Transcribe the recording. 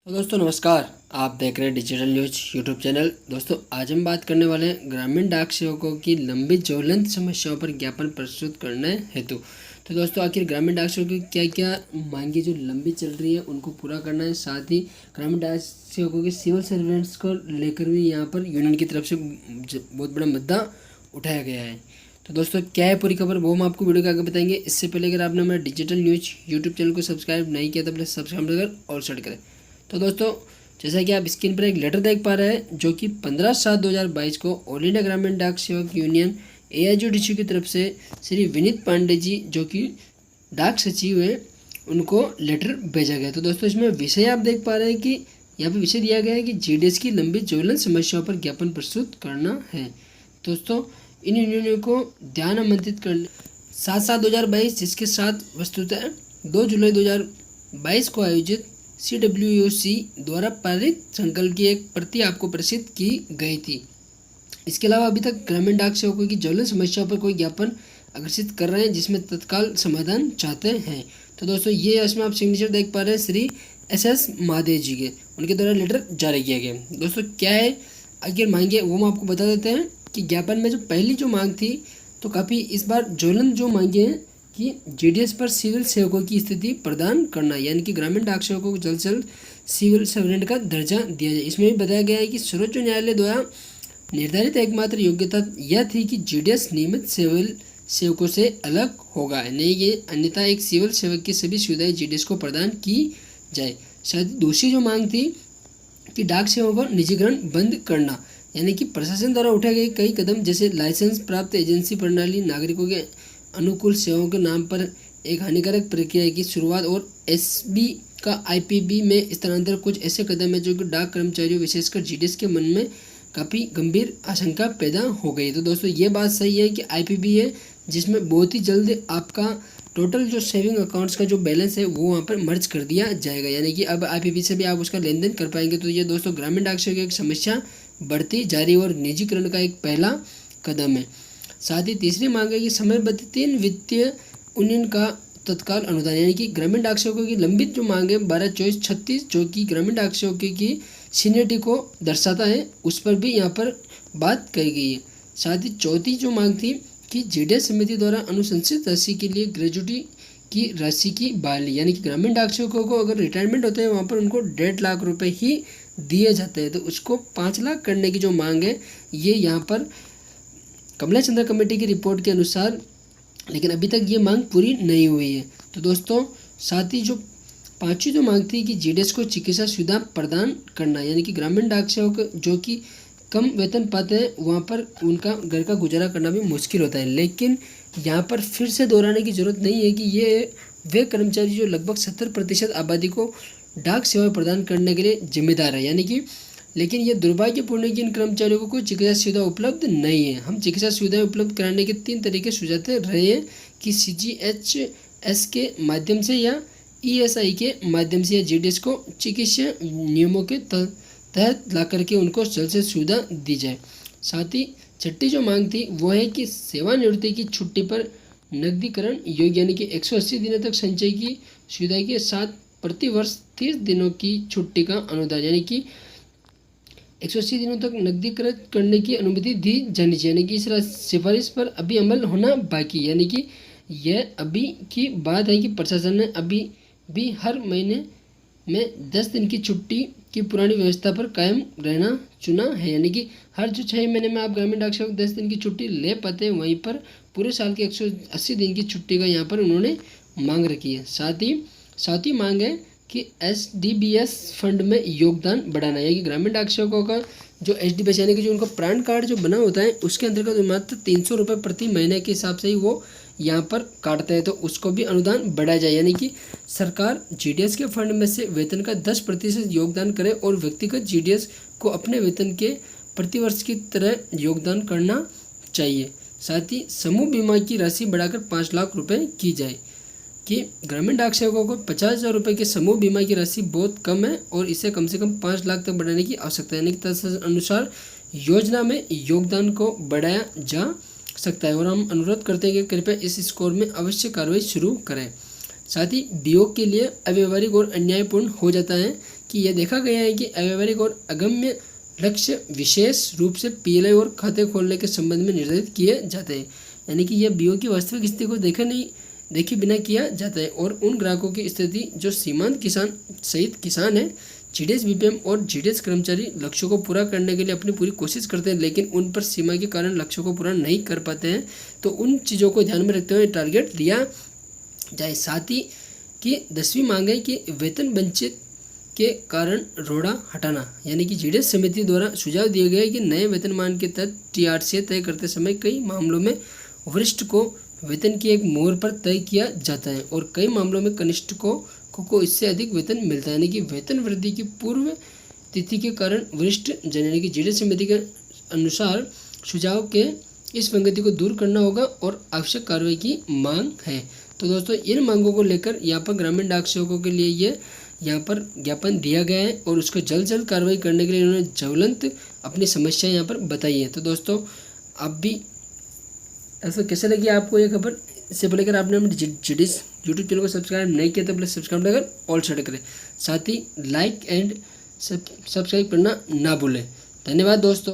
तो दोस्तों नमस्कार। आप देख रहे हैं डिजिटल न्यूज यूट्यूब चैनल। दोस्तों आज हम बात करने वाले हैं ग्रामीण डाक सेवकों की लंबी ज्वलंत समस्याओं पर ज्ञापन प्रस्तुत करने हेतु। तो दोस्तों आखिर ग्रामीण डाक सेवकों की क्या क्या मांगे जो लंबी चल रही है उनको पूरा करना है, साथ ही ग्रामीण डाक सेवकों के सिविल सर्वेंट्स को लेकर भी यहाँ पर यूनियन की तरफ से बहुत बड़ा मुद्दा उठाया गया है। तो दोस्तों क्या है पूरी खबर वो हम आपको वीडियो के आगे बताएंगे। इससे पहले अगर आपने हमारे डिजिटल न्यूज यूट्यूब चैनल को सब्सक्राइब नहीं किया तो प्लीज़ सब्सक्राइब कर और सेट करें। तो दोस्तों जैसा कि आप स्क्रीन पर एक लेटर देख पा रहे हैं जो कि 15/7/2022 को ऑल इंडिया ग्रामीण डाक सेवक यूनियन AIGDC की तरफ से श्री विनीत पांडे जी जो कि डाक सचिव है उनको लेटर भेजा गया। तो दोस्तों इसमें विषय आप देख पा रहे हैं कि यहाँ पे विषय दिया गया है कि GDS की लंबी ज्वलंत समस्याओं पर ज्ञापन प्रस्तुत करना है। दोस्तों इन यूनियनों को ध्यान आमंत्रित कर 7/7/2022 जिसके साथ वस्तुतः 2 जुलाई 2022 को आयोजित CWOC द्वारा पारित संकल्प की एक प्रति आपको प्रसिद्ध की गई थी। इसके अलावा अभी तक ग्रामीण डाक सेवकों की ज्वलंत समस्याओं पर कोई ज्ञापन अग्रसित कर रहे हैं जिसमें तत्काल समाधान चाहते हैं। तो दोस्तों ये इसमें आप सिग्नेचर देख पा रहे हैं श्री SS महादेव जी के, उनके द्वारा लेटर जारी किया गया। दोस्तों क्या है आखिर मांगे वो हम आपको बता देते हैं कि ज्ञापन में जो पहली जो मांग थी तो काफ़ी इस बार ज्वलंत जो मांगे हैं कि GDS पर सिविल सेवकों की स्थिति प्रदान करना, यानी कि ग्रामीण डाक सेवकों को जल्द से जल्द सिविल सर्वेंट का दर्जा दिया जाए। इसमें भी बताया गया है कि सर्वोच्च न्यायालय द्वारा निर्धारित एकमात्र योग्यता यह थी कि GDS नियमित सिविल सेवकों से अलग होगा, नहीं ये अन्यथा एक सिविल सेवक की सभी सुविधाएं GDS को प्रदान की जाए। शायद दूसरी जो मांग थी कि डाक सेवकों को निजीकरण बंद करना, यानी कि प्रशासन द्वारा उठाए गए कई कदम जैसे लाइसेंस प्राप्त एजेंसी प्रणाली, नागरिकों के अनुकूल सेवाओं के नाम पर एक हानिकारक प्रक्रिया की शुरुआत और SB का IPB में स्थानांतरण कुछ ऐसे कदम है जो कि डाक कर्मचारियों विशेषकर GDS के मन में काफ़ी गंभीर आशंका पैदा हो गई। तो दोस्तों ये बात सही है कि IPB है जिसमें बहुत ही जल्द आपका टोटल जो सेविंग अकाउंट्स का जो बैलेंस है वो वहाँ पर मर्ज कर दिया जाएगा, यानी कि अब IPB से भी आप उसका लेन देन कर पाएंगे। तो ये दोस्तों ग्रामीण डाक सेवकों की एक समस्या बढ़ती जा रही है और निजीकरण का एक पहला कदम है। साथ ही तीसरी मांग है कि समयबद्ध 3 वित्तीय यूनियन का तत्काल अनुदान, यानी कि ग्रामीण डाक सेवकों की लंबित जो मांग है 12/24/36 जो कि ग्रामीण डाक सेवकों की सीनियरिटी को दर्शाता है उस पर भी यहाँ पर बात कही गई है। साथ ही चौथी जो मांग थी कि GDS समिति द्वारा अनुशंसित राशि के लिए ग्रेजुटी की राशि की बहाली, यानी कि ग्रामीण डाक सेवकों को अगर रिटायरमेंट होते हैं वहाँ पर उनको 1.5 लाख रुपये ही दिए जाते हैं, तो उसको 5 लाख करने की जो मांग है ये यहाँ पर कमला चंद्र कमेटी की रिपोर्ट के अनुसार, लेकिन अभी तक ये मांग पूरी नहीं हुई है। तो दोस्तों साथ ही जो पांचवी जो मांग थी कि GDS को चिकित्सा सुविधा प्रदान करना, यानी कि ग्रामीण डाक सेवक जो कि कम वेतन पाते हैं वहाँ पर उनका घर का गुजारा करना भी मुश्किल होता है, लेकिन यहाँ पर फिर से दोहराने की ज़रूरत नहीं है कि ये वे कर्मचारी जो लगभग 70% आबादी को डाक सेवाएँ प्रदान करने के लिए जिम्मेदार है, यानी कि लेकिन ये दुर्भाग्यपूर्ण है कि इन कर्मचारियों को कोई चिकित्सा सुविधा उपलब्ध नहीं है। हम चिकित्सा सुविधाएं उपलब्ध कराने के 3 तरीके सुझाते रहे हैं कि CGHS के माध्यम से या ESI के माध्यम से या GDS को चिकित्सा नियमों के तहत ला करके उनको जल्द से सुविधा दी जाए। साथ ही छठी जो मांग थी वो है कि सेवानिवृत्ति की छुट्टी पर नकदीकरण योग्य, यानी कि 180 दिनों तक संचय की सुविधा के साथ प्रति वर्ष 30 दिनों की छुट्टी का अनुदान, यानी कि 180 दिनों तक नकदीकृत करने की अनुमति दी जानी चाहिए, यानी कि इस सिफारिश पर अभी अमल होना बाकी, यानी कि यह अभी की बात है कि प्रशासन ने अभी भी हर महीने में 10 दिन की छुट्टी की पुरानी व्यवस्था पर कायम रहना चुना है, यानी कि हर जो 6 महीने में आप ग्रामीण डाक सेवक 10 दिन की छुट्टी ले पाते हैं, वहीं पर पूरे साल की 180 दिन की छुट्टी का यहाँ पर उन्होंने मांग रखी है। साथ ही मांग है कि SDBS फंड में योगदान बढ़ाना, यानी कि ग्रामीण डाक सेवकों का जो SDBS यानी कि जो उनका प्राण कार्ड जो बना होता है उसके अंतर्गत मात्र 300 रुपये प्रति महीने के हिसाब से ही वो यहाँ पर काटते हैं, तो उसको भी अनुदान बढ़ाया जाए, यानी कि सरकार GDS के फंड में से वेतन का 10% योगदान करे और व्यक्तिगत GDS को अपने वेतन के प्रतिवर्ष की तरह योगदान करना चाहिए। साथ ही समूह बीमा की राशि बढ़ाकर 5 लाख रुपये की जाए कि ग्रामीण डाक सेवकों को 50,000 रुपये के समूह बीमा की राशि बहुत कम है और इसे कम से कम 5 लाख तक बढ़ाने की आवश्यकता है, यानी कि तदनुसार योजना में योगदान को बढ़ाया जा सकता है। और हम अनुरोध करते हैं कि कृपया इस स्कोर में अवश्य कार्रवाई शुरू करें। साथ ही बीओ के लिए अव्यवहारिक और अन्यायपूर्ण हो जाता है कि यह देखा गया है कि अव्यवहारिक और अगम्य लक्ष्य विशेष रूप से पीएलआई और खाते खोलने के संबंध में निर्धारित किए जाते हैं। यानी कि यह बीओ की वास्तविक स्थिति को देखे बिना किया जाता है और उन ग्राहकों की स्थिति जो सीमांत किसान सहित किसान है, जीडीएस बीपीएम और जीडीएस कर्मचारी लक्ष्यों को पूरा करने के लिए अपनी पूरी कोशिश करते हैं, लेकिन उन पर सीमा के कारण लक्ष्यों को पूरा नहीं कर पाते हैं। तो उन चीज़ों को ध्यान में रखते हुए टारगेट लिया जाए। साथ ही कि 10वीं मांग है कि वेतन वंचित के कारण रोड़ा हटाना। यानी कि जीडीएस समिति द्वारा सुझाव दिया गया है कि नए वेतनमान के तहत टीआरसी तय करते समय कई मामलों में वरिष्ठ को वेतन की एक मोहर पर तय किया जाता है और कई मामलों में कनिष्ठ को इससे अधिक वेतन मिलता है। यानी कि वेतन वृद्धि की पूर्व तिथि के कारण वरिष्ठ जन यानी कि जीडीएस समिति के अनुसार सुझाव के इस विसंगति को दूर करना होगा और आवश्यक कार्रवाई की मांग है। तो दोस्तों इन मांगों को लेकर यहाँ पर ग्रामीण डाक सेवकों के लिए ये यहाँ पर ज्ञापन दिया गया है और उसको जल्द से जल्द कार्रवाई करने के लिए इन्होंने ज्वलंत अपनी समस्या यहाँ पर बताई है। तो दोस्तों आप भी ऐसा कैसे लगी आपको ये खबर? इससे पहले अगर आपने अपने जीडीएस यूट्यूब चैनल को सब्सक्राइब नहीं किया तो प्लीज़ सब्सक्राइब कर ऑल सेट करें। साथ ही लाइक एंड सब्सक्राइब करना ना भूलें। धन्यवाद दोस्तों।